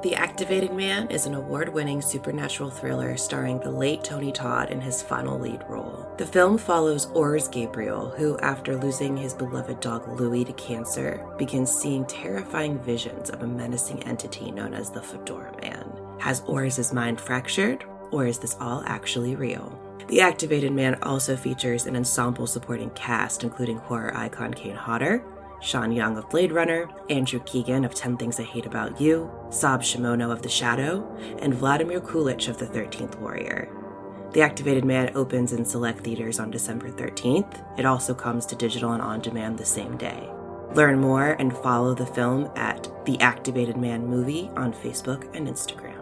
The Activated Man is an award-winning supernatural thriller starring the late Tony Todd in his final lead role. The film follows Urs Gabriel, who, after losing his beloved dog Louie to cancer, begins seeing terrifying visions of a menacing entity known as the Thordur Man. Has Urs' mind fractured, or is this all actually real? The Activated Man also features an ensemble supporting cast, including horror icon Kane Hodder, Sean Young of Blade Runner, Andrew Keegan of 10 Things I Hate About You, Sab Shimono of The Shadow, and Vladimir Kulich of The 13th Warrior. The Activated Man opens in select theaters on December 13th. It also comes to digital and on demand the same day. Learn more and follow the film at The Activated Man Movie on Facebook and Instagram.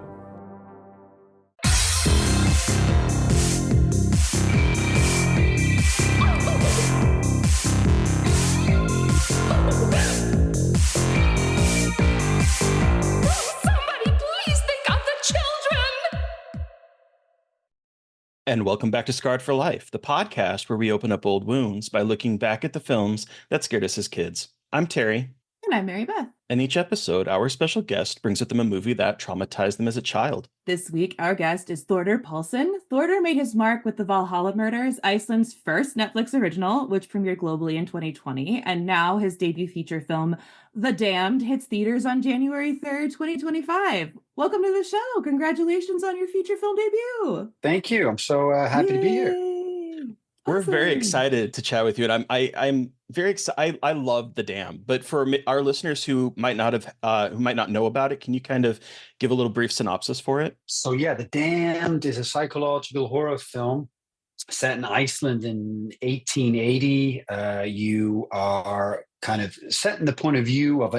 And welcome back to Scarred for Life, the podcast where we open up old wounds by looking back at the films that scared us as kids. I'm Terry. And I'm Mary Beth. And each episode, our special guest brings with them a movie that traumatized them as a child. This week, our guest is Thordur Palsson. Thordur made his mark with the Valhalla Murders, Iceland's first Netflix original, which premiered globally in 2020. And now his debut feature film, The Damned, hits theaters on January 3rd, 2025. Welcome to the show. Congratulations on your feature film debut. Thank you. I'm so happy to be here. We're very excited to chat with you, and I'm very excited. I love The Dam, but for our listeners who might not know about it, can you kind of give a little brief synopsis for it? So yeah, The Damned is a psychological horror film set in Iceland in 1880. You are kind of set in the point of view of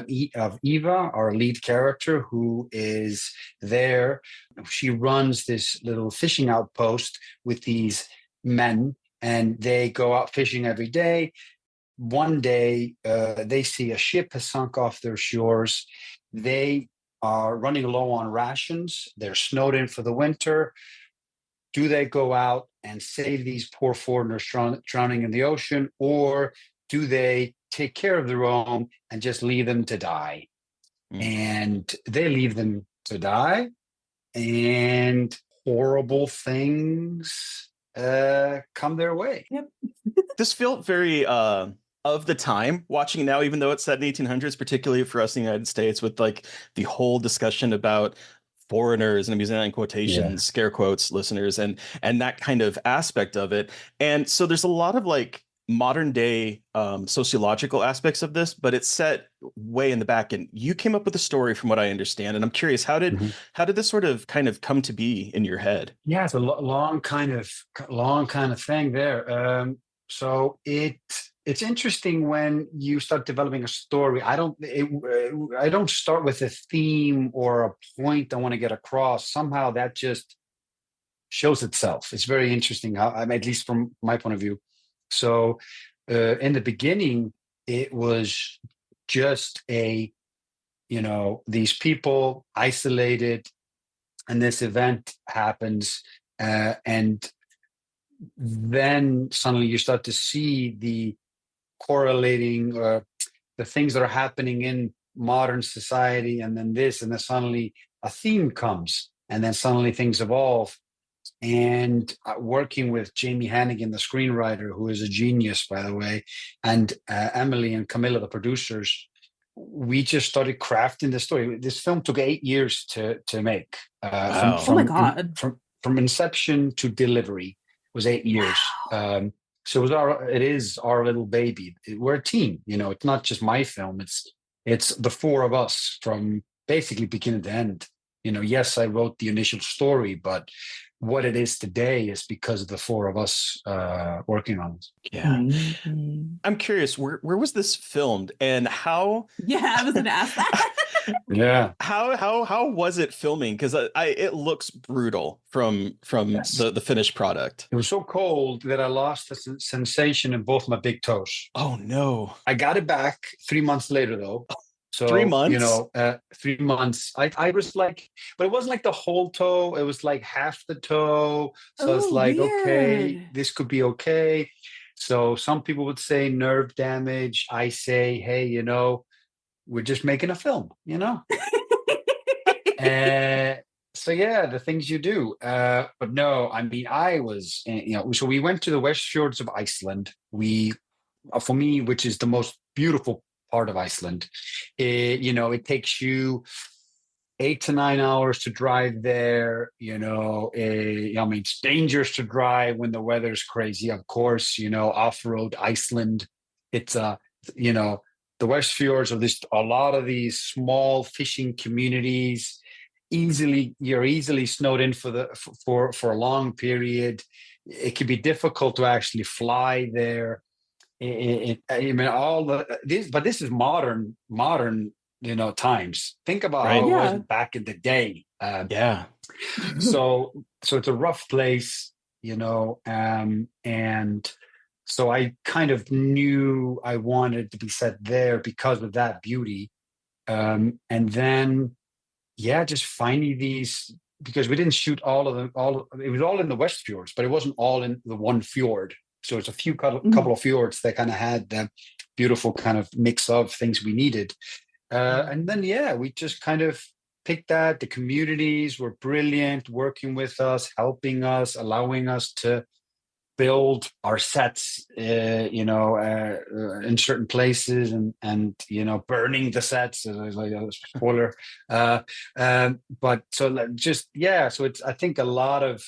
Eva, our lead character, who is there. She runs this little fishing outpost with these men, and they go out fishing every day. One day, they see a ship has sunk off their shores. They are running low on rations. They're snowed in for the winter. Do they go out and save these poor foreigners drowning in the ocean, or do they take care of their own and just leave them to die? And they leave them to die, and horrible things come their way. Yep. This felt very of the time watching now, even though it's set in 1800s, particularly for us in the United States, with like the whole discussion about foreigners, and I'm using that in quotations, scare quotes, listeners, and that kind of aspect of it. And so there's a lot of like modern day sociological aspects of this, but it's set way in the back. And you came up with a story, from what I understand, and I'm curious, how did this sort of kind of come to be in your head? Yeah, it's a long kind of thing there. So it's interesting when you start developing a story. I don't start with a theme or a point I want to get across. Somehow that just shows itself. It's very interesting how, at least from my point of view. So in the beginning, it was just these people isolated, and this event happens, and then suddenly you start to see the correlating the things that are happening in modern society, and then suddenly a theme comes, and then suddenly things evolve. And working with Jamie Hannigan, the screenwriter, who is a genius, by the way, and Emily and Camilla, the producers, we just started crafting the story. This film took 8 years to make. Wow. Oh my God. From inception to delivery was 8 years. Wow. So it is our little baby. We're a team, it's not just my film. It's the four of us from basically beginning to end. Yes, I wrote the initial story, but what it is today is because of the four of us working on it. Yeah. Mm-hmm. I'm curious, where was this filmed, and how? Yeah, I was going to ask that. Yeah. How was it filming? Because it looks brutal from Yes. the finished product. It was so cold that I lost the sensation in both my big toes. Oh no! I got it back 3 months later, though. So 3 months, 3 months. I was like, but it wasn't like the whole toe. It was like half the toe. So it's like, weird. Okay, this could be okay. So some people would say nerve damage. I say, hey, we're just making a film, So yeah, the things you do. But no, I mean, I was, so we went to the West Fjords of Iceland. For me, which is the most beautiful part of Iceland, it takes you 8 to 9 hours to drive there. I mean, it's dangerous to drive when the weather's crazy. Of course, off-road Iceland. It's the West Fjords of a lot of these small fishing communities. You're easily snowed in for a long period. It can be difficult to actually fly there. I mean, but this is modern times. Think about how Right. it was Yeah. back in the day. Yeah. So it's a rough place, and so I kind of knew I wanted to be set there because of that beauty. And then, yeah, just finding these, because we didn't shoot all of them. It was all in the West Fjords, but it wasn't all in the one fjord. So it's a few couple of fjords that kind of had the beautiful kind of mix of things we needed. And then, yeah, we just kind of picked that. The communities were brilliant, working with us, helping us, allowing us to build our sets, in certain places, and burning the sets. Like a spoiler, but so just so it's. I think a lot of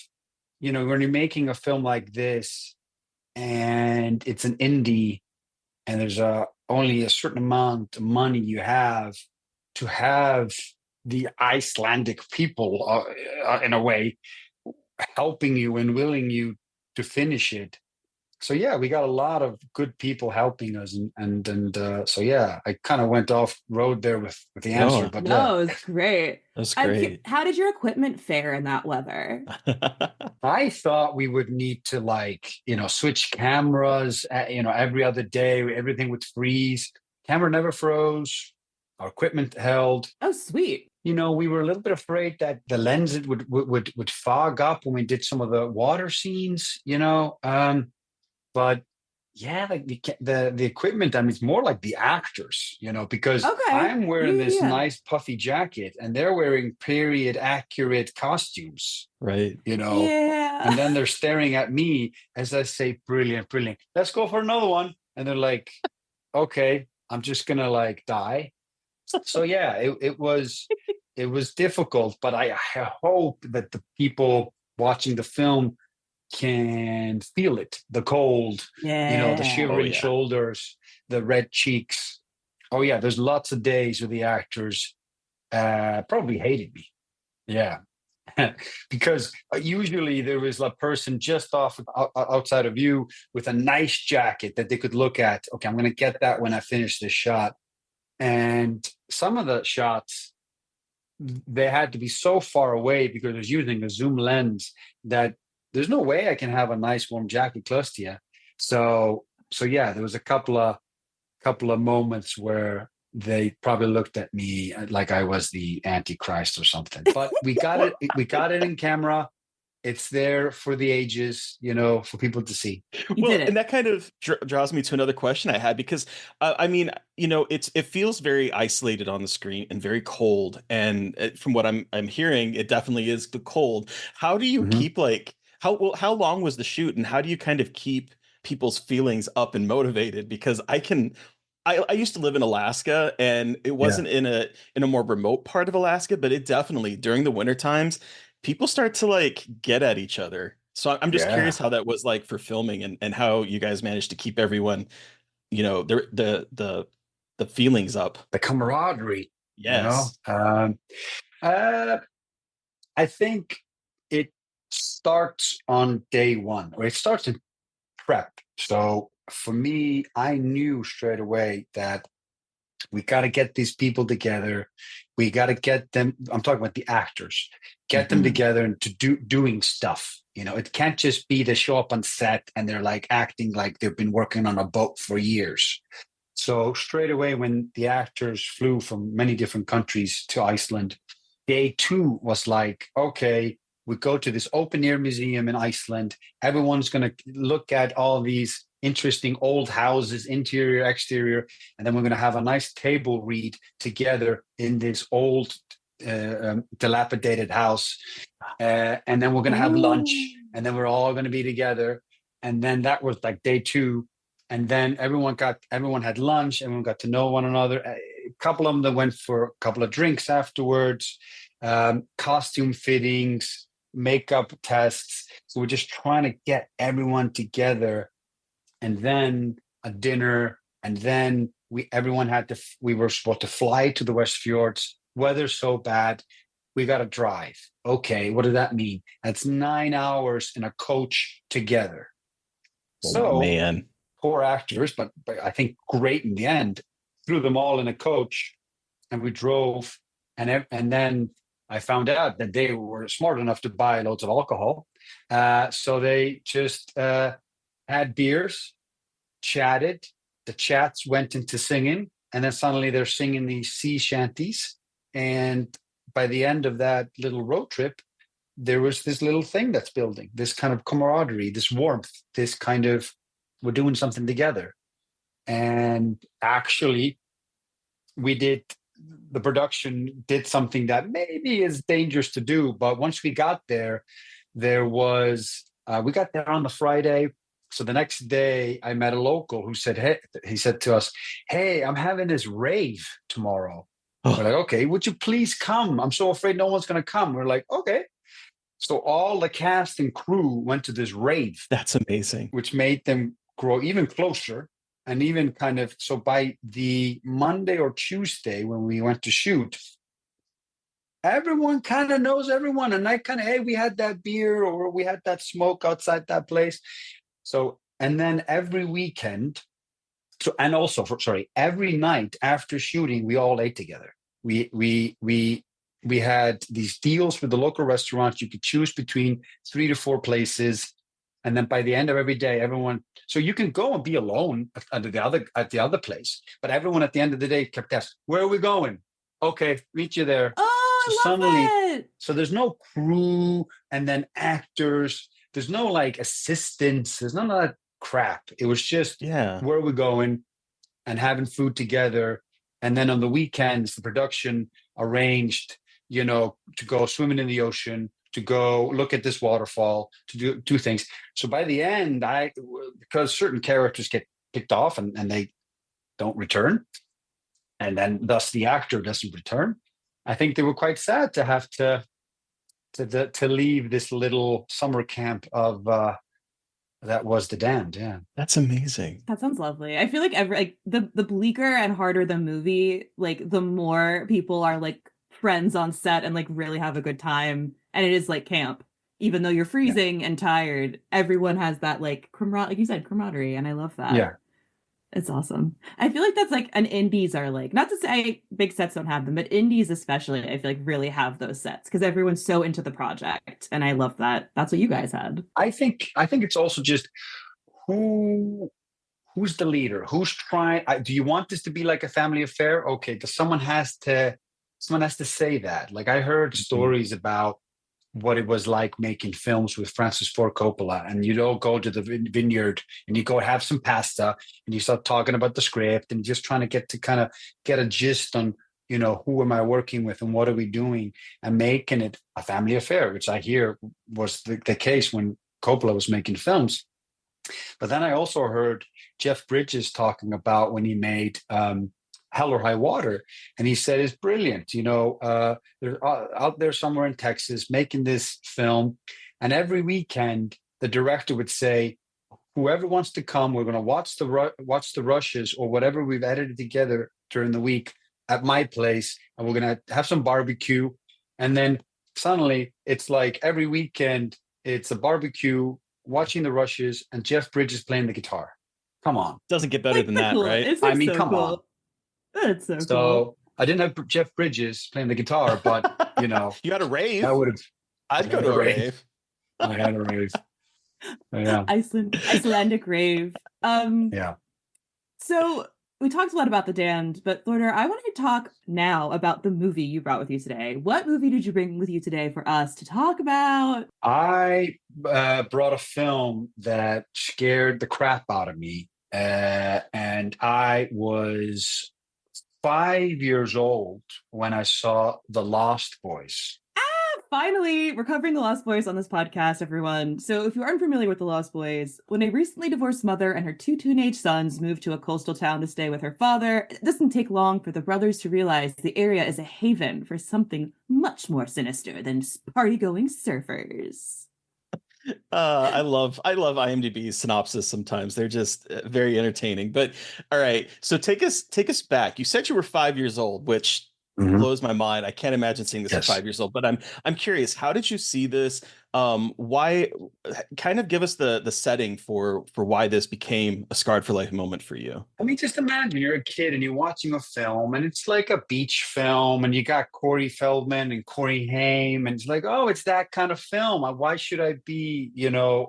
when you're making a film like this, and it's an indie, and there's only a certain amount of money you have to have the Icelandic people, in a way, helping you and willing you to finish it. So yeah, we got a lot of good people helping us, and so yeah, I kind of went off road there with the answer, but no, it's great. That's great. How did your equipment fare in that weather? I thought we would need to switch cameras, every other day. Everything would freeze. Camera never froze. Our equipment held. Oh, sweet. We were a little bit afraid that the lens would fog up when we did some of the water scenes, but yeah, like the equipment, I mean, it's more like the actors, because I'm wearing this nice puffy jacket and they're wearing period accurate costumes, right? And then they're staring at me as I say, brilliant, brilliant. Let's go for another one. And they're like, okay, I'm just gonna die. So yeah, it was difficult, but I hope that the people watching the film can feel it, the cold, the shivering shoulders, the red cheeks. Oh yeah, there's lots of days where the actors probably hated me. Yeah. Because usually there was a person just outside of you with a nice jacket that they could look at. Okay, I'm going to get that when I finish this shot. And some of the shots, they had to be so far away because I was using a zoom lens that there's no way I can have a nice warm jacket close to you. So yeah, there was a couple of moments where they probably looked at me like I was the Antichrist or something. But we got it. We got it in camera. It's there for the ages, for people to see. Well, and that kind of draws me to another question I had, because I mean, it feels very isolated on the screen and very cold. And from what I'm hearing, it definitely is the cold. How do you keep how long was the shoot, and how do you kind of keep people's feelings up and motivated? Because I used to live in Alaska, and it wasn't in a more remote part of Alaska, but it definitely during the winter times, people start to get at each other. So I'm just curious how that was like for filming, and how you guys managed to keep everyone, the feelings up. The camaraderie. Yes. I think it starts on day one, or it starts in prep. So for me, I knew straight away that we got to get these people together. We got to get them. I'm talking about the actors. Get them together and to doing stuff. It can't just be they show up on set and they're acting like they've been working on a boat for years. So straight away, when the actors flew from many different countries to Iceland, day two was okay, we go to this open air museum in Iceland. Everyone's going to look at all these interesting old houses, interior, exterior, and then we're going to have a nice table read together in this old dilapidated house, and then we're going to have lunch, and then we're all going to be together. And then that was like day 2, and then everyone had lunch, everyone got to know one another. A couple of them that went for a couple of drinks afterwards, costume fittings, makeup tests. So we're just trying to get everyone together, and then a dinner, and then we were supposed to fly to the West Fjords. Weather's so bad, we got to drive. Okay, what does that mean? That's 9 hours in a coach together. So, man, poor actors, but I think great in the end. Threw them all in a coach, and we drove. And then I found out that they were smart enough to buy loads of alcohol. So they just had beers, chatted. The chats went into singing, and then suddenly they're singing these sea shanties. And by the end of that little road trip, there was this little thing that's building, this kind of camaraderie, this warmth, this kind of, we're doing something together. And actually, the production did something that maybe is dangerous to do. But once we got there, we got there on the Friday. So the next day I met a local who said, he said to us, "Hey, I'm having this rave tomorrow." We're like, "Okay, would you please come? I'm so afraid no one's going to come." We're like, "Okay." So all the cast and crew went to this rave. That's amazing. Which made them grow even closer. And even kind of, so by the Monday or Tuesday when we went to shoot, everyone kind of knows everyone. And I kind of, hey, we had that beer or we had that smoke outside that place. So, and then every weekend, every night after shooting, we all ate together. We had these deals with the local restaurants. You could choose between 3 to 4 places. And then by the end of every day, everyone, so you can go and be alone at the other place. But everyone at the end of the day kept asking, "Where are we going?" "Okay, meet you there." Oh, So I love it. So there's no crew and then actors. There's no like assistants. There's none of that crap. It was just, where are we going, and having food together. And then on the weekends, the production arranged, to go swimming in the ocean, to go look at this waterfall, to do things. So by the end, because certain characters get picked off and they don't return, and then thus the actor doesn't return, I think they were quite sad to have to leave this little summer camp of that was The Damned. Yeah, that's amazing. That sounds lovely. I feel like the bleaker and harder the movie, like the more people are like friends on set and like really have a good time, and it is like camp. Even though you're freezing and tired, everyone has that like like you said, camaraderie, and I love that. Yeah, it's awesome. I feel like that's like, and indies are like, not to say big sets don't have them, but indies especially, I feel like really have those sets because everyone's so into the project, and I love that. That's what you guys had. I think it's also just who's the leader, who's trying. Do you want this to be like a family affair? Okay, because someone has to say that. Like I heard stories about what it was like making films with Francis Ford Coppola, and you'd all go to the vineyard and you go have some pasta and you start talking about the script and just trying to get a gist on, who am I working with and what are we doing, and making it a family affair, which I hear was the case when Coppola was making films. But then I also heard Jeff Bridges talking about when he made Hell or High Water, and he said it's brilliant. They're out there somewhere in Texas making this film, and every weekend the director would say, "Whoever wants to come, we're going to watch the rushes or whatever we've edited together during the week at my place, and we're going to have some barbecue." And then suddenly it's like every weekend it's a barbecue, watching the rushes, and Jeff Bridges playing the guitar. Come on, doesn't get better than that, cool. right? It's like so come cool. on. That's so cool. So I didn't have Jeff Bridges playing the guitar, but you had a rave. I'd go to a rave. I had a rave. Yeah. Icelandic rave. Yeah. So we talked a lot about The Damned, but Thordur, I wanted to talk now about the movie you brought with you today. What movie did you bring with you today for us to talk about? I brought a film that scared the crap out of me, and I was 5 years old when I saw The Lost Boys. Finally, we're covering The Lost Boys on this podcast, everyone. So if you aren't familiar with The Lost Boys, when a recently divorced mother and her two teenage sons move to a coastal town to stay with her father, it doesn't take long for the brothers to realize the area is a haven for something much more sinister than party-going surfers. I love IMDb's synopsis sometimes. They're just very entertaining. But all right, so take us back. You said you were 5 years old, which blows my mind. I can't imagine seeing this at 5 years old. But I'm curious, how did you see this? Why? Kind of give us the setting for why this became a scarred for life moment for you. I mean, just imagine you're a kid and you're watching a film, and it's like a beach film, and you got Corey Feldman and Corey Haim, and it's like, oh, it's that kind of film. Why should I be,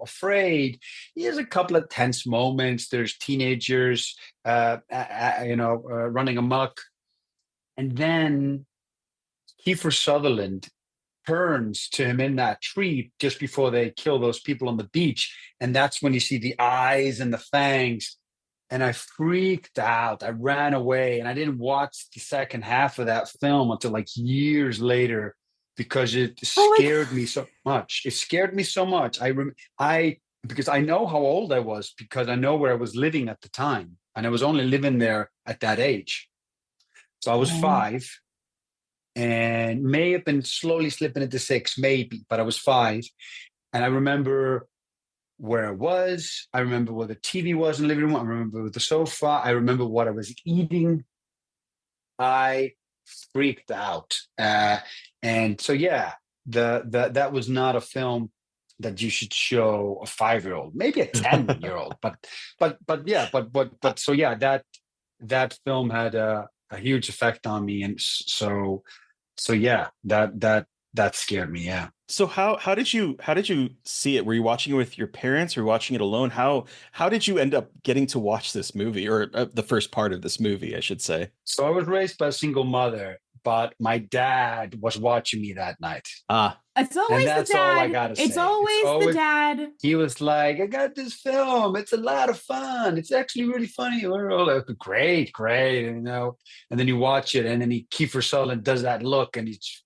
afraid? Here's a couple of tense moments. There's teenagers, running amok, and then Kiefer Sutherland turns to him in that tree just before they kill those people on the beach. And that's when you see the eyes and the fangs. And I freaked out. I ran away, and I didn't watch the second half of that film until like years later because it scared me so much. It scared me so much. Because I know how old I was, because I know where I was living at the time. And I was only living there at that age. So I was 5. And may have been slowly slipping into 6, maybe, but I was 5. And I remember where I was. I remember where the TV was in the living room. I remember the sofa. I remember what I was eating. I freaked out. And so, yeah, that was not a film that you should show a 5-year-old, maybe a 10-year-old. But so, yeah, that film had a huge effect on me. And so yeah, that scared me. Yeah. So how did you see it? Were you watching it with your parents, or were you watching it alone? How did you end up getting to watch this movie, or the first part of this movie, I should say? So I was raised by a single mother, but my dad was watching me that night. It's always the dad. All I gotta say. It's always the dad. He was like, I got this film. It's a lot of fun. It's actually really funny. We're all like, great. And then you watch it, and then Kiefer Sutherland does that look, and he's,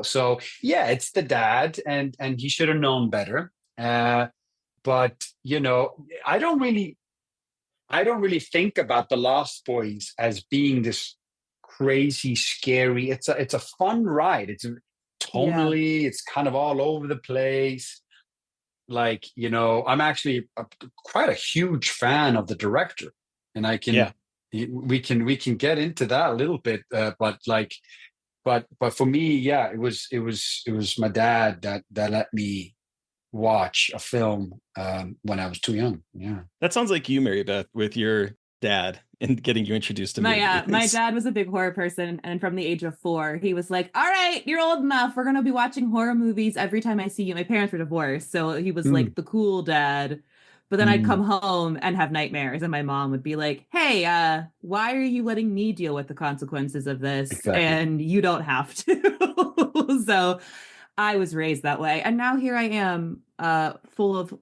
so yeah, it's the dad, and he should have known better. But I don't really think about The Lost Boys as being this crazy, scary. It's a fun ride. It's tonally, it's kind of all over the place. Like, I'm actually quite a huge fan of the director, and we can get into that a little bit. But for me, yeah, it was my dad that let me watch a film when I was too young. Yeah, that sounds like you, Mary Beth, with your dad and getting you introduced to movies. My dad was a big horror person, and from the age of 4, he was like, all right, you're old enough, we're gonna be watching horror movies every time I see you. My parents were divorced, so he was like the cool dad. But then I'd come home and have nightmares, and my mom would be like, hey, why are you letting me deal with the consequences of this? Exactly. And you don't have to. So I was raised that way, and now here I am, full of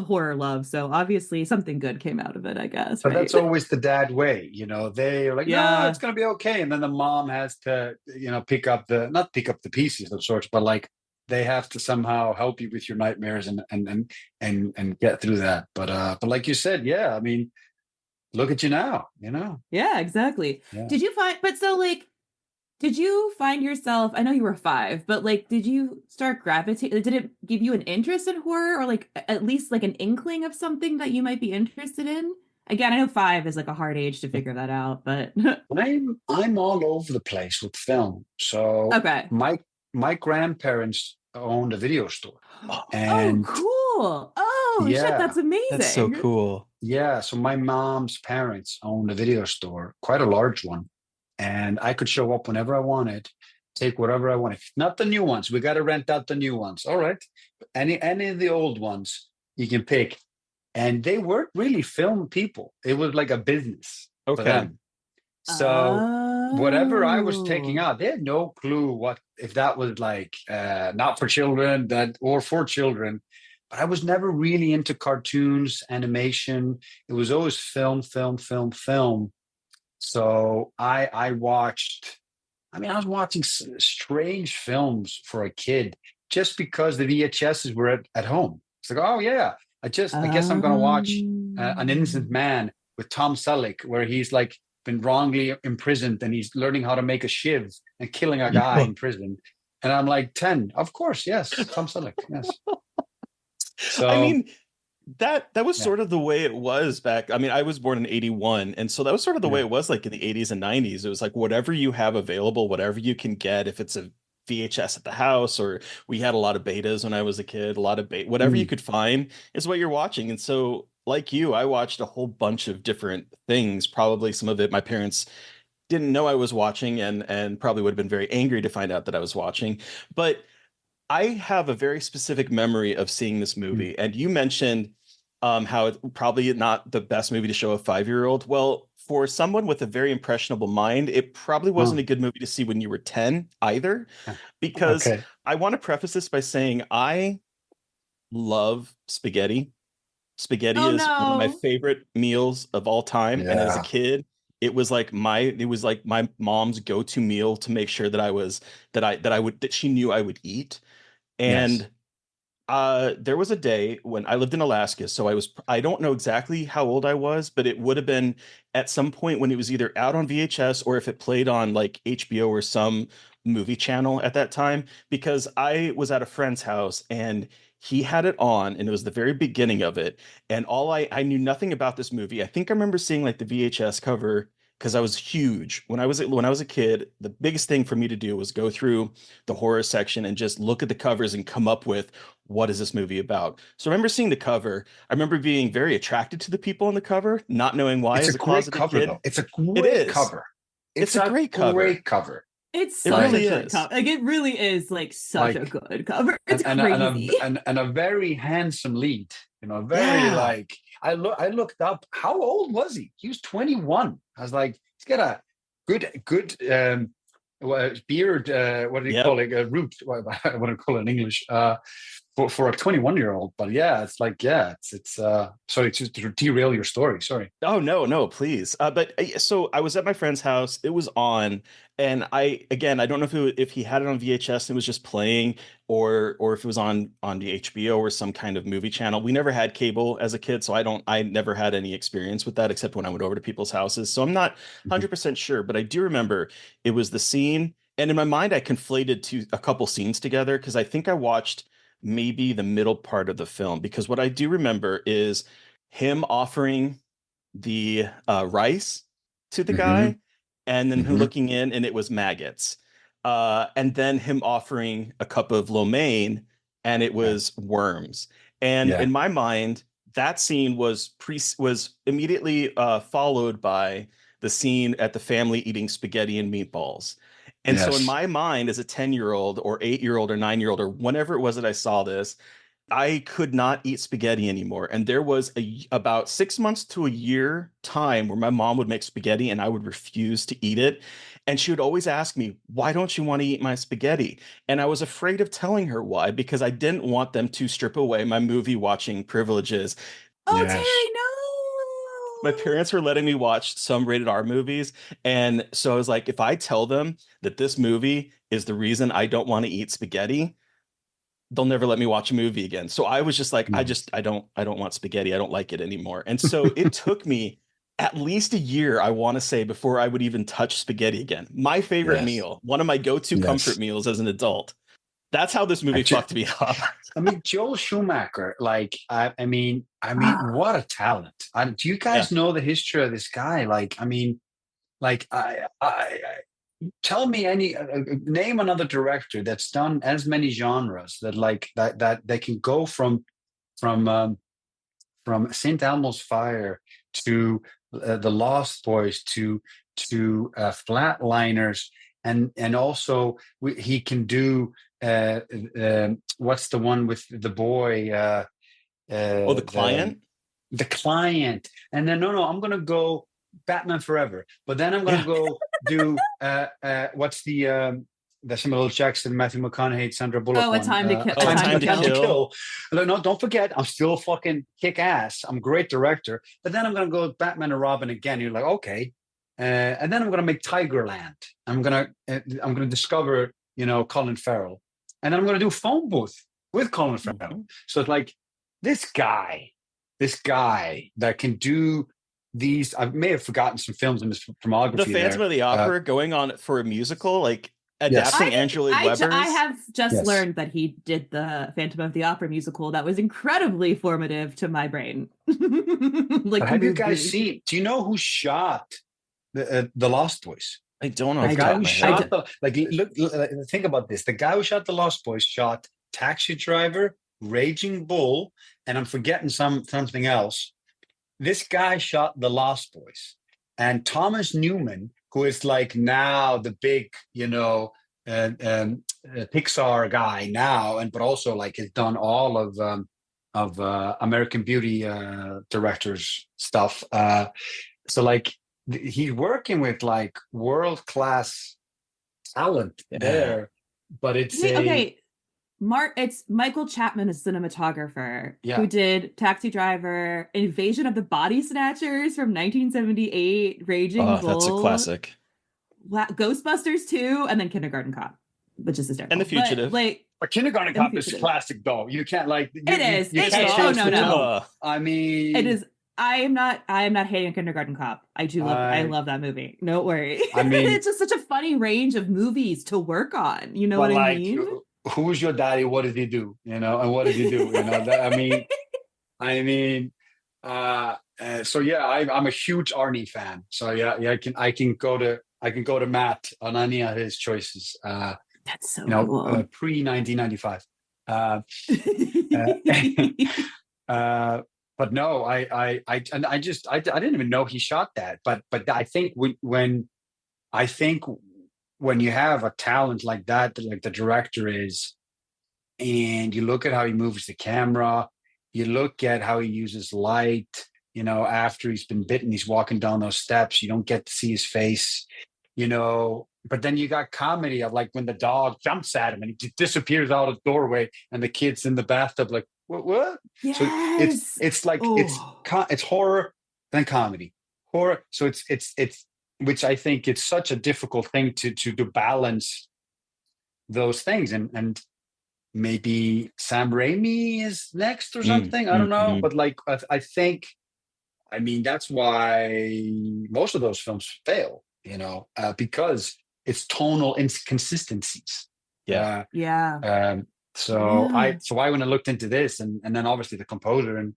horror love. So obviously something good came out of it, I guess. But that's always the dad way, they're like, no, it's gonna be okay, and then the mom has to, not pick up the pieces of sorts, but like they have to somehow help you with your nightmares and get through that. But like you said, yeah, I mean, look at you now, Yeah, exactly. Yeah. Did you find yourself, I know you were 5, but like, did you start gravitating? Did it give you an interest in horror, or like at least like an inkling of something that you might be interested in? Again, I know 5 is like a hard age to figure that out, but I'm all over the place with film. So okay. My grandparents owned a video store. And cool. Oh, yeah, shit, that's amazing. That's so cool. Yeah, so my mom's parents owned a video store, quite a large one. And I could show up whenever I wanted, take whatever I wanted. Not the new ones. We got to rent out the new ones. All right. Any of the old ones you can pick. And they weren't really film people. It was like a business for them. So whatever I was taking out, they had no clue if that was like not for children or for children. But I was never really into cartoons, animation. It was always film. So I watched. I mean, I was watching strange films for a kid just because the VHSs were at home. It's like, oh yeah, I guess I'm gonna watch An Innocent Man with Tom Selleck, where he's like been wrongly imprisoned and he's learning how to make a shiv and killing a guy in prison. And I'm like 10. Of course, yes, Tom Selleck, yes. So I mean, that was Yeah. sort of the way it was back. I mean, I was born in 81, and so that was sort of the way it was like in the 80s and 90s. It was like whatever you have available, whatever you can get, if it's a VHS at the house, or we had a lot of betas when I was a kid, a lot of whatever you could find is what you're watching. And so, like you, I watched a whole bunch of different things. Probably some of it my parents didn't know I was watching, and probably would have been very angry to find out that I was watching. But I have a very specific memory of seeing this movie, and you mentioned how it's probably not the best movie to show a 5-year-old. Well, for someone with a very impressionable mind, it probably wasn't a good movie to see when you were 10 either, because Okay. I want to preface this by saying I love spaghetti. Spaghetti Oh is one of my no. favorite meals of all time, and as a Yeah. kid, it was like my mom's go-to meal to make sure that I was that she knew I would eat. Yes. And there was a day when I lived in Alaska, so I don't know exactly how old I was, but it would have been at some point when it was either out on VHS or if it played on like HBO or some movie channel at that time, because I was at a friend's house and he had it on and it was the very beginning of it. And I knew nothing about this movie. I think I remember seeing like the VHS cover because I was huge when I was a kid. The biggest thing for me to do was go through the horror section and just look at the covers and come up with what is this movie about. So I remember seeing the cover. I remember being very attracted to the people on the cover, not knowing why It's a as a great closeted cover, kid. though. It's a It great is. cover. It's a great cover. Great cover. It's It such really a good is. cover. Like it really is like such a Like, good cover. It's and crazy. a very handsome lead. You know, very Yeah. like I looked up how old was he? He was 21. I was like, he's got a good beard. What do you Yep. call it? A root. What I want to call it in English. For a 21-year-old. But yeah, it's like it's sorry to derail your story. Sorry. Oh no, please. So I was at my friend's house. It was on, and I don't know if he had it on VHS and it was just playing, or if it was on the HBO or some kind of movie channel. We never had cable as a kid, so I never had any experience with that except when I went over to people's houses. So I'm not 100% sure, but I do remember it was the scene, and in my mind I conflated a couple scenes together because I think I watched maybe the middle part of the film, because what I do remember is him offering the rice to the guy and then him looking in and it was maggots. And then him offering a cup of lo mein and it was worms. And Yeah. in my mind, that scene was immediately followed by the scene at the family eating spaghetti and meatballs. And so in Yes. my mind, as a 10-year-old or 8-year-old or 9-year-old or whenever it was that I saw this, I could not eat spaghetti anymore. And there was about 6 months to a year time where my mom would make spaghetti and I would refuse to eat it. And she would always ask me, "Why don't you want to eat my spaghetti?" And I was afraid of telling her why, because I didn't want them to strip away my movie watching privileges. Oh, Yes. Terry, no. My parents were letting me watch some rated R movies. And so I was like, if I tell them that this movie is the reason I don't want to eat spaghetti, they'll never let me watch a movie again. So I was just like, I don't want spaghetti. I don't like it anymore. And so it took me at least a year, I want to say, before I would even touch spaghetti again. My favorite meal, one of my go-to comfort meals as an adult. That's how this movie fucked me up. I mean, Joel Schumacher, like, I mean, what a talent. Do you guys know the history of this guy? Like, I mean, like, tell me name another director that's done as many genres that they can go from St. Elmo's Fire to The Lost Boys to Flatliners, and also he can do what's the one with the boy? The Client. The Client, and then I'm gonna go Batman Forever, but then I'm gonna go do what's the Samuel L. Jackson, Matthew McConaughey, Sandra Bullock. A Time to Kill. A Time to Kill. No, don't forget, I'm still fucking kick ass. I'm a great director, but then I'm gonna go with Batman and Robin again. You're like, okay, and then I'm going to make Tigerland. I'm going to discover, Colin Farrell, and then I'm going to do Phone Booth with Colin Farrell. So it's like this guy that can do these. I may have forgotten some films in his filmography. The Phantom of the Opera going on for a musical, like adapting Andrew Lloyd Webber's. I have just learned that he did the Phantom of the Opera musical. That was incredibly formative to my brain. But have you guys seen? Do you know who shot the Lost Boys? I don't know. The guy who shot look, think about this. The guy who shot the Lost Boys shot Taxi Driver, Raging Bull, and I'm forgetting something else. This guy shot the Lost Boys, and Thomas Newman, who is like now the big, Pixar guy now, but also like has done all of American Beauty directors stuff. So like he's working with like world-class talent there, but it's it's Michael Chapman, a cinematographer, who did Taxi Driver, Invasion of the Body Snatchers from 1978, Raging Bull. That's a classic. Ghostbusters 2, and then Kindergarten Cop, which is hysterical. And The Fugitive. But Kindergarten Cop is classic, though. You can't like it is. No. I mean, it is. I am not hating Kindergarten Cop. I love that movie. No worry. I mean, it's just such a funny range of movies to work on. You know what I mean? Who's your daddy? What did he do? And what did he do? So yeah, I'm a huge Arnie fan. So yeah, I can go to Matt on any of his choices. That's so cool. Pre 1995. But no, I didn't even know he shot that. But I think when you have a talent like that, like the director is, and you look at how he moves the camera, you look at how he uses light, after he's been bitten, he's walking down those steps, you don't get to see his face, but then you got comedy of like when the dog jumps at him and he disappears out of the doorway and the kid's in the bathtub like, what? Yes. So it's like, it's horror and comedy. Horror. So it's which I think it's such a difficult thing to balance those things. And maybe Sam Raimi is next or something. I don't know. But like, I think, that's why most of those films fail, because it's tonal inconsistencies. So when I looked into this and then obviously the composer and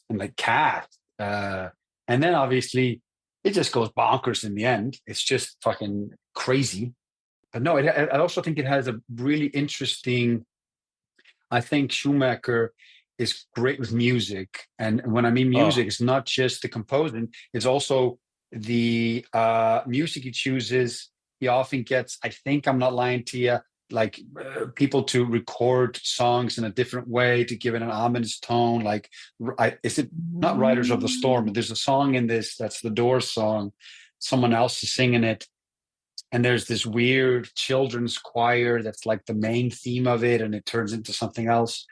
the cast, and then obviously it just goes bonkers in the end. It's just fucking crazy. But no, I also think it has a really interesting, I think Schumacher is great with music. And when I mean music, it's not just the composing, it's also the music he chooses. He often gets, I think I'm not lying to you, like people to record songs in a different way to give it an ominous tone. Like, is it not Riders of the Storm? But there's a song in this that's the Doors song. Someone else is singing it. And there's this weird children's choir that's like the main theme of it, and it turns into something else.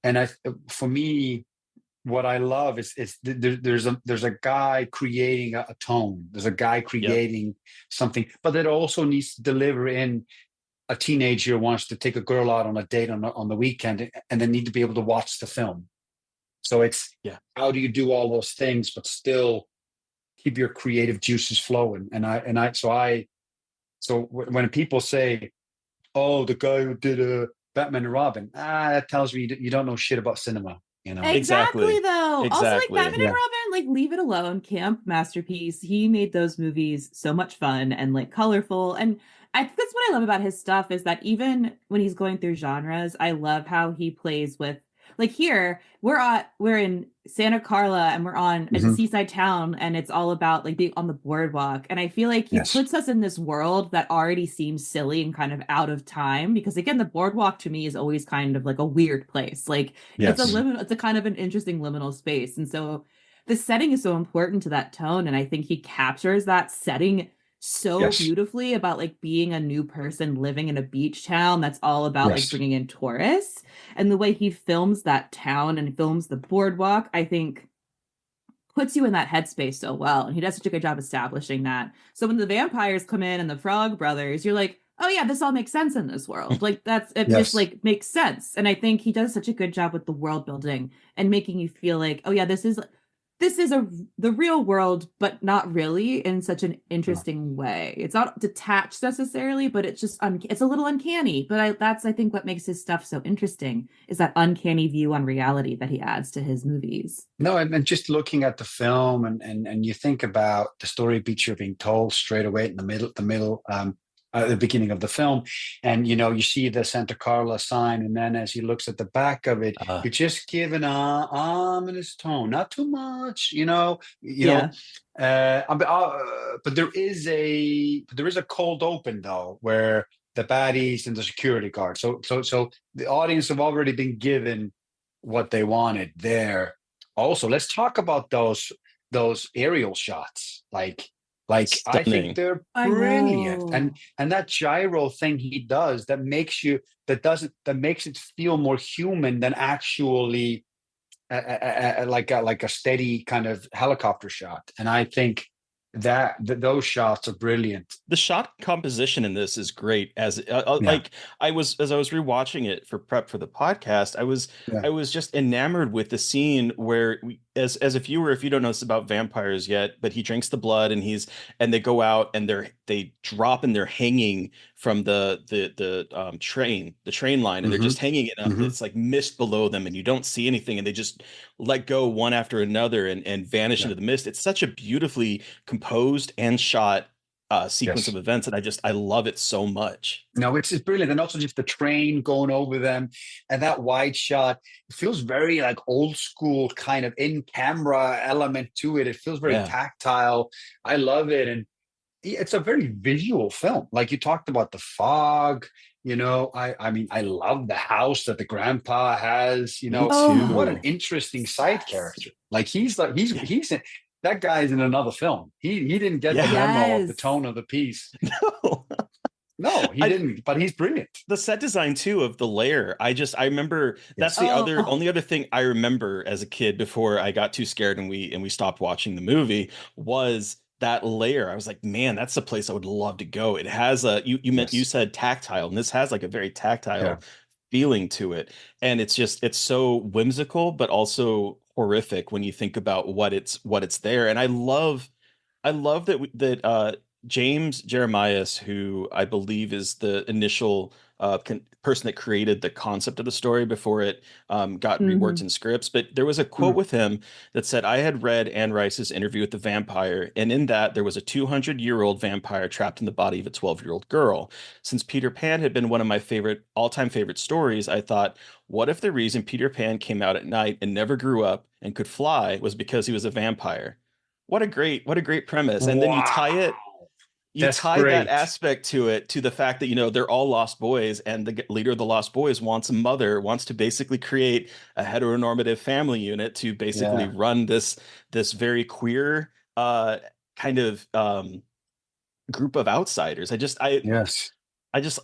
And for me, what I love is there's a guy creating a tone. There's a guy creating something, but it also needs to deliver in. A teenager wants to take a girl out on a date on the weekend, and they need to be able to watch the film. So it's how do you do all those things but still keep your creative juices flowing? So when people say, "Oh, the guy who did Batman and Robin," that tells me you don't know shit about cinema. Exactly though. Also, like Batman and Robin, like leave it alone. Camp masterpiece. He made those movies so much fun and like colorful. And I think that's what I love about his stuff is that even when he's going through genres, I love how he plays with, like here we're in Santa Carla and we're on a seaside town and it's all about like being on the boardwalk. And I feel like he puts us in this world that already seems silly and kind of out of time, because again, the boardwalk to me is always kind of like a weird place. Like it's a kind of an interesting liminal space. And so the setting is so important to that tone. And I think he captures that setting so beautifully about like being a new person living in a beach town that's all about like bringing in tourists, and the way he films that town and films the boardwalk, I think puts you in that headspace so well, and he does such a good job establishing that. So when the vampires come in and the Frog Brothers, you're like, oh yeah, this all makes sense in this world. Like this Yes. like makes sense. And I think he does such a good job with the world building and making you feel like, oh yeah, this is the real world, but not really, in such an interesting way. It's not detached necessarily, but it's just it's a little uncanny. But that's, I think, what makes his stuff so interesting, is that uncanny view on reality that he adds to his movies. No, and just looking at the film, and you think about the story beats you're being told straight away in the beginning of the film, and you see the Santa Carla sign, and then as he looks at the back of it, you're just given an ominous tone, not too much, but there is a cold open though, where the baddies and the security guard. So the audience have already been given what they wanted there. Also, let's talk about those aerial shots. Like I think they're brilliant, and that gyro thing he does that makes it feel more human than actually like a steady kind of helicopter shot. And I think that those shots are brilliant. The shot composition in this is great. As like I was rewatching it for prep for the podcast, I was just enamored with the scene where as a viewer, if you don't know this about vampires yet, but he drinks the blood and they go out and they drop and they're hanging from the train line, and they're just hanging it up. It's like mist below them and you don't see anything, and they just let go one after another and vanish into the mist. It's such a beautifully composed and shot sequence of events, and I love it so much. No, it's brilliant. And also just the train going over them, and that wide shot, it feels very like old school kind of in camera element to it. It feels very tactile. I love it. And it's a very visual film. Like you talked about the fog, I mean, I love the house that the grandpa has, what an interesting side character. Like he's in, that guy's in another film. He didn't get the memo of the tone of the piece. No, he didn't, but he's brilliant. The set design too of the lair. I remember that's the only other thing I remember as a kid before I got too scared and we stopped watching the movie was that lair. I was like, man, that's the place I would love to go. It has you said tactile, and this has like a very tactile feeling to it. And it's so whimsical, but also horrific when you think about what it's there. And I love that James Jeremias, who I believe is the initial person that created the concept of the story before it got reworked in scripts. But there was a quote with him that said, "I had read Anne Rice's Interview with the Vampire, and in that there was a 200-year-old vampire trapped in the body of a 12-year-old girl. Since Peter Pan had been one of my all-time favorite stories, I thought, what if the reason Peter Pan came out at night and never grew up and could fly was because he was a vampire?" What a great premise. And then you tie that aspect to it, to the fact that, they're all lost boys, and the leader of the lost boys wants to basically create a heteronormative family unit to basically run this very queer kind of group of outsiders. I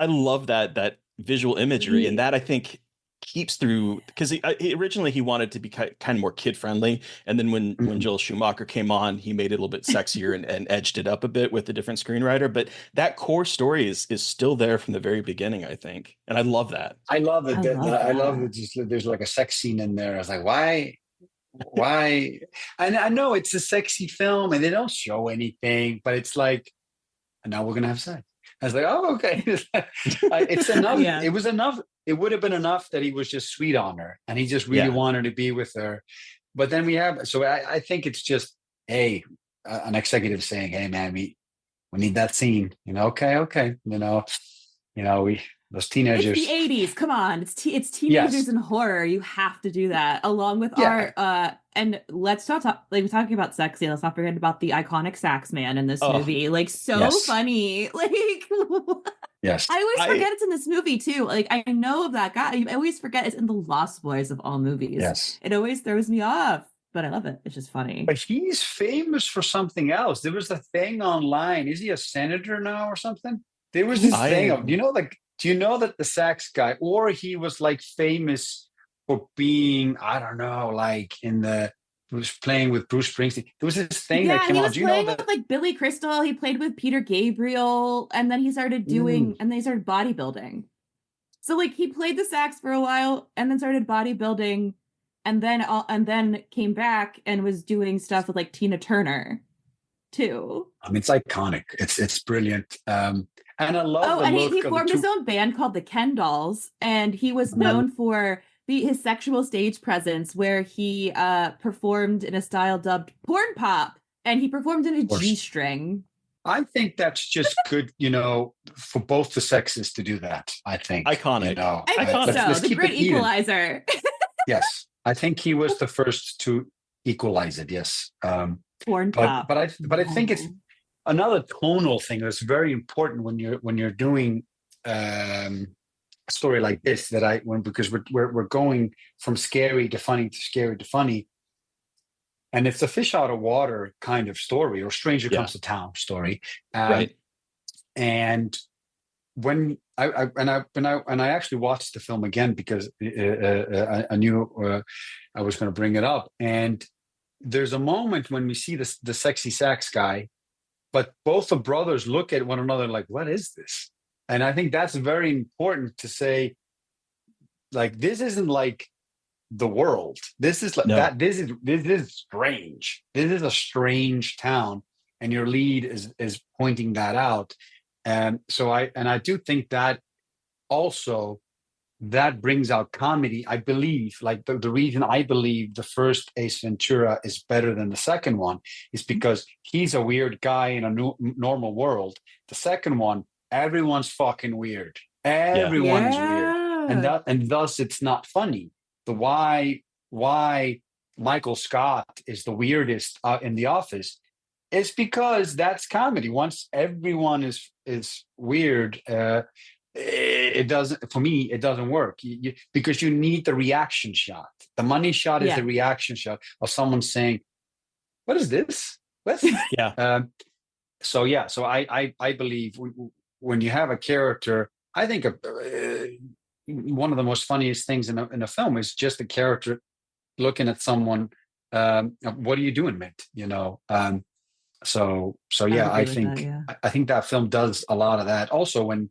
love that visual imagery, and that I think keeps through, because originally he wanted to be kind of more kid friendly, and then when Joel Schumacher came on, he made it a little bit sexier and edged it up a bit with a different screenwriter. But that core story is still there from the very beginning, I think, and I love that. I love it. I love it. Just there's like a sex scene in there. I was like, why? And I know it's a sexy film, and they don't show anything, but it's like, and now we're gonna have sex. I was like, oh, okay. It's enough. It was enough. It would have been enough that he was just sweet on her and he just really wanted to be with her. But then I think it's just, hey, an executive saying, hey man, we need that scene, okay. Those teenagers. It's the 80s. Come on. It's teenagers in horror. You have to do that along with our, and let's talk like we're talking about sexy. Let's not forget about the iconic sax man in this movie. Like funny. Like, yes. I always forget it's in this movie too. Like I know of that guy. I always forget it's in the Lost Boys of all movies. Yes. It always throws me off, but I love it. It's just funny. But he's famous for something else. There was a thing online. Is he a senator now or something? There was this thing of, do you know that the sax guy, or he was like famous for being, I don't know, like in the was playing with Bruce Springsteen. There was this thing that Yeah, came he out. was Do you know playing that? with like Billy Crystal. He played with Peter Gabriel, and then he started doing, and then he started bodybuilding. So like he played the sax for a while, and then started bodybuilding, and then came back and was doing stuff with like Tina Turner, too. I mean, it's iconic. It's brilliant. And I love Oh, the and he look of the formed his two. own band called the Ken Dolls, and he was known for his sexual stage presence, where he performed in a style dubbed porn pop, and he performed in a G-string. I think that's just good, for both the sexes to do that. I think iconic. I think so. Let's the keep great it even. equalizer. Yes, I think he was the first to equalize it. Yes, porn pop. But I think it's another tonal thing that's very important when you're doing a story like this. Because we're going from scary to funny to scary to funny. And it's a fish out of water kind of story, or stranger comes to town story. Right. And when I actually watched the film again because I knew I was going to bring it up. And there's a moment when we see the sexy sax guy, but both the brothers look at one another like, what is this? And I think that's very important to say, like, this isn't like the world. This is like that. This is strange. This is a strange town, and your lead is pointing that out. And so I do think that also that brings out comedy. I believe, like the reason I believe the first Ace Ventura is better than the second one is because he's a weird guy in a normal world. The second one, everyone's fucking weird. Everyone is weird, and thus it's not funny. The why Michael Scott is the weirdest in The Office is because that's comedy. Once everyone is weird, it doesn't work because you need the reaction shot. The money shot is the reaction shot of someone saying, "What is this?" What? So I believe when you have a character, I think one of the most funniest things in a film is just a character looking at someone. What are you doing, mate? So I think that film does a lot of that. Also, when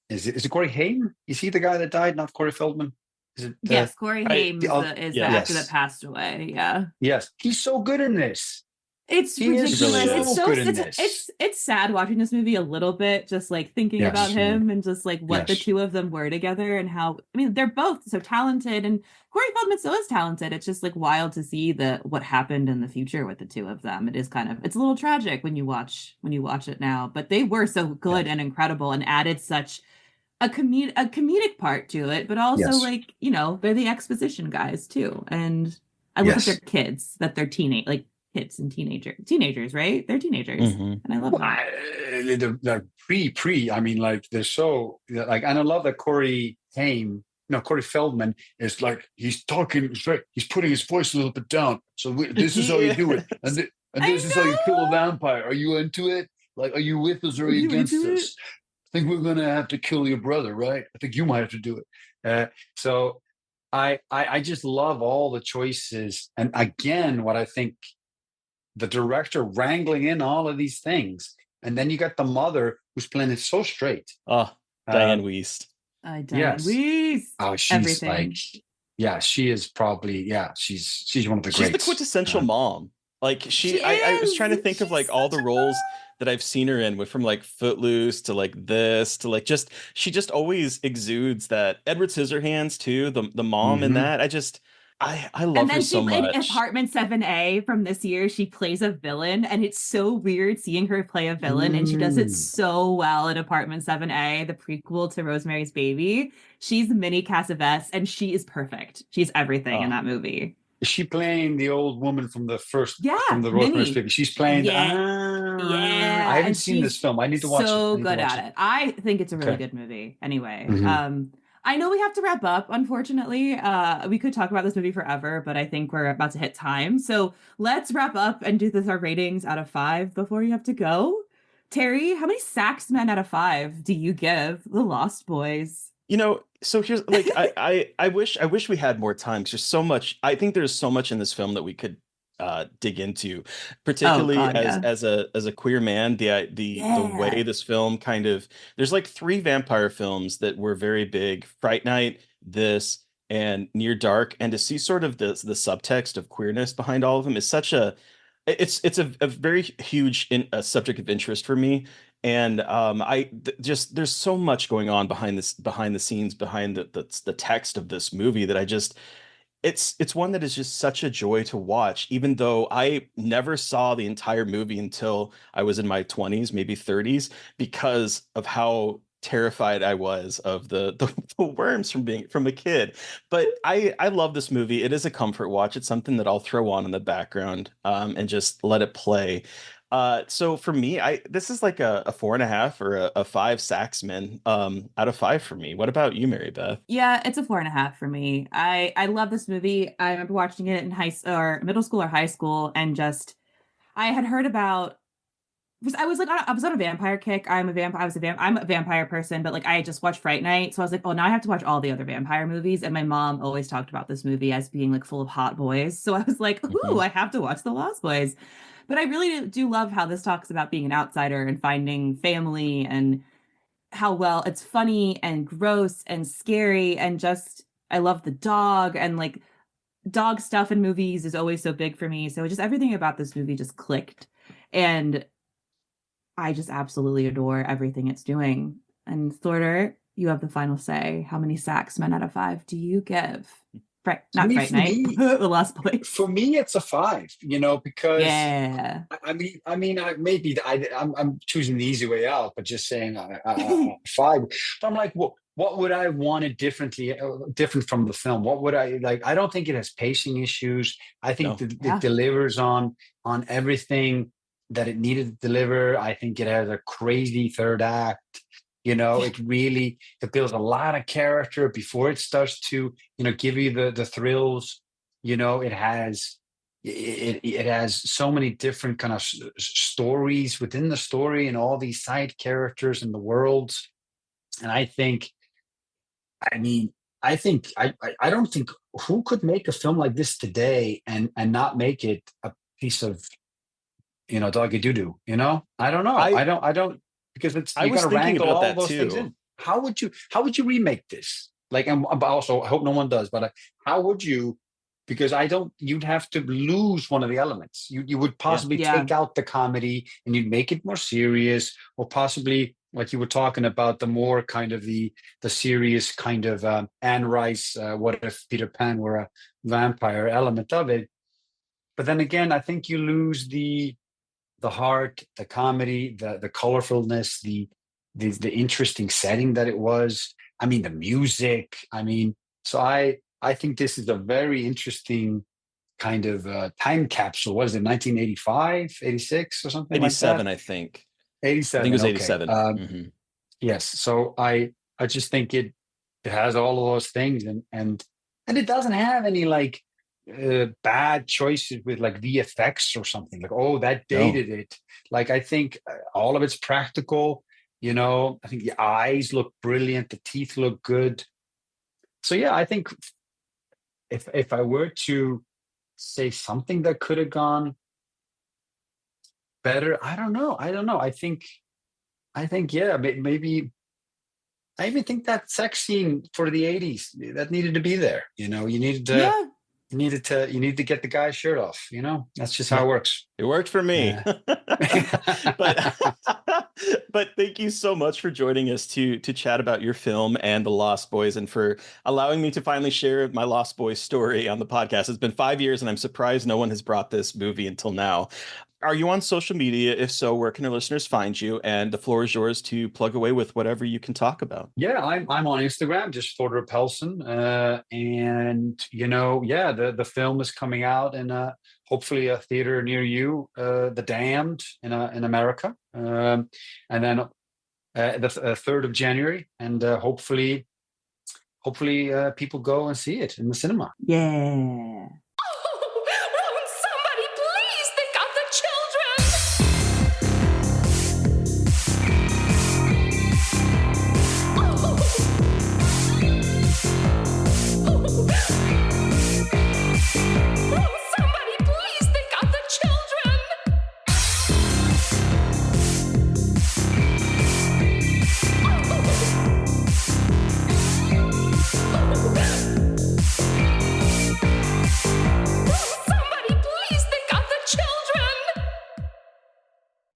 is it Corey Haim? Is he the guy that died? Not Corey Feldman. Is it? Yes, Corey Haim is the actor that passed away. Yeah. Yes, he's so good in this. It's ridiculous. It's sad watching this movie a little bit, just like thinking about him and just like what the two of them were together and how, I mean, they're both so talented, and Corey Feldman so is talented. It's just like wild to see what happened in the future with the two of them. It is it's a little tragic when you watch it now, but they were so good and incredible and added such a comedic part to it, but also like, they're the exposition guys too. And I love that they're kids, that they're kids and teenagers, right? They're teenagers, and I love that. They're pre. I mean, like they're so like, and I love that Corey Feldman is like he's talking, he's putting his voice a little bit down. So this is how you do it, and this is how you kill a vampire. Are you into it? Like, are you with us or are you against us? I think we're gonna have to kill your brother, right? I think you might have to do it. So I just love all the choices, and again, what I think. The director wrangling in all of these things. And then you got the mother who's playing it so straight. Oh, Diane Wiest. Diane Wiest. Oh, she's everything. She is probably, she's one of the greats. She's the quintessential mom. Like I was trying to think of like all the roles that I've seen her in, from like Footloose to like this to like she just always exudes that. Edward Scissorhands too, the mom in that. I love her so much. And then in Apartment 7A from this year, she plays a villain, and it's so weird seeing her play a villain, and she does it so well in Apartment 7A, the prequel to Rosemary's Baby. She's Minnie Cassavetes, and she is perfect. She's everything in that movie. Is she playing the old woman from the Rosemary's Baby? She's playing. I haven't seen this film. I need to watch it. So good at it. I think it's a really good movie. Anyway, I know we have to wrap up, unfortunately. We could talk about this movie forever, but I think we're about to hit time. So let's wrap up and do our ratings out of 5 before you have to go. Terry, how many sax men out of 5 do you give The Lost Boys? So here's like I wish we had more time because there's so much. I think there's so much in this film that we could dig into, Oh particularly God, yeah. as a queer man. The way Yeah. this film kind of there's like three vampire films that were very big: Fright Night, this, and Near Dark. And to see sort of the subtext of queerness behind all of them is such a it's a very huge subject of interest for me. And just there's so much going on behind the scenes behind the text of this movie that I just it's one that is just such a joy to watch, even though I never saw the entire movie until I was in my 20s, maybe 30s, because of how terrified I was of the worms from a kid. But I love this movie. It is a comfort watch. It's something that I'll throw on in the background and just let it play. So for me, I this is like a 4.5 or a five Saxman out of five for me. What about you, Mary Beth? Yeah, it's a 4.5 for me. I love this movie. I remember watching it in or middle school or high school, and just I had heard about. I was like, I was on a vampire kick. I'm a vampire person, but like I had just watched Fright Night, so I was like, oh, now I have to watch all the other vampire movies. And my mom always talked about this movie as being like full of hot boys, so I was like, ooh, Mhm. I have to watch The Lost Boys. But I really do love how this talks about being an outsider and finding family, and how well it's funny and gross and scary, and just I love the dog, and like dog stuff in movies is always so big for me. So just everything about this movie just clicked. And I just absolutely adore everything it's doing. And Thorder, you have the final say. How many sacks men out of five do you give? I Not mean, Fright Night, The Lost Boys. for me, it's a five. Because Yeah. I'm choosing the easy way out, but just saying five. But I'm like, what would I want it different from the film? What would I like? I don't think it has pacing issues. I think No. that it Yeah. delivers on everything that it needed to deliver. I think it has a crazy third act. It builds a lot of character before it starts to give you the thrills. It has so many different kind of stories within the story, and all these side characters and the worlds. And I mean, I don't think who could make a film like this today and not make it a piece of doggy doo doo. I don't know. I I don't because it's I you got was to thinking wrangle about all that those things too. in. How would you remake this? Like, and but also I hope no one does. But how would you? Because I don't. You'd have to lose one of the elements. You would Yeah. possibly Yeah. take out the comedy and you'd make it more serious, or possibly like you were talking about the more kind of the serious kind of Anne Rice. What if Peter Pan were a vampire element of it? But then again, I think you lose the heart, the comedy, the colorfulness, the interesting setting that it was. I mean, the music. I mean, so I think this is a very interesting kind of time capsule. What is it, 1985, 86 or something like that? 87, I think. I think it 87. was Okay. 87. Yes. So I just think it has all of those things, and it doesn't have any like bad choices with like VFX or something like, oh, that No. dated it. Like, I think all of it's practical. I think the eyes look brilliant, the teeth look good. So yeah, I think if I were to say something that could have gone better, I don't know. I think yeah, maybe I even think that sex scene for the 80s that needed to be there. Yeah. You need to get the guy's shirt off. That's just how Yeah. it works. It worked for me. Yeah. but but thank you so much for joining us to chat about your film and The Lost Boys, and for allowing me to finally share my Lost Boys story on the podcast. It's been 5 years and I'm surprised no one has brought this movie until now. Are you on social media? If so, where can our listeners find you? And the floor is yours to plug away with whatever you can talk about. Yeah, I'm on Instagram, just Thordur Palsson, and yeah, the film is coming out in hopefully a theater near you, The Damned in America, and then the 3rd of January, and hopefully people go and see it in the cinema. Yeah.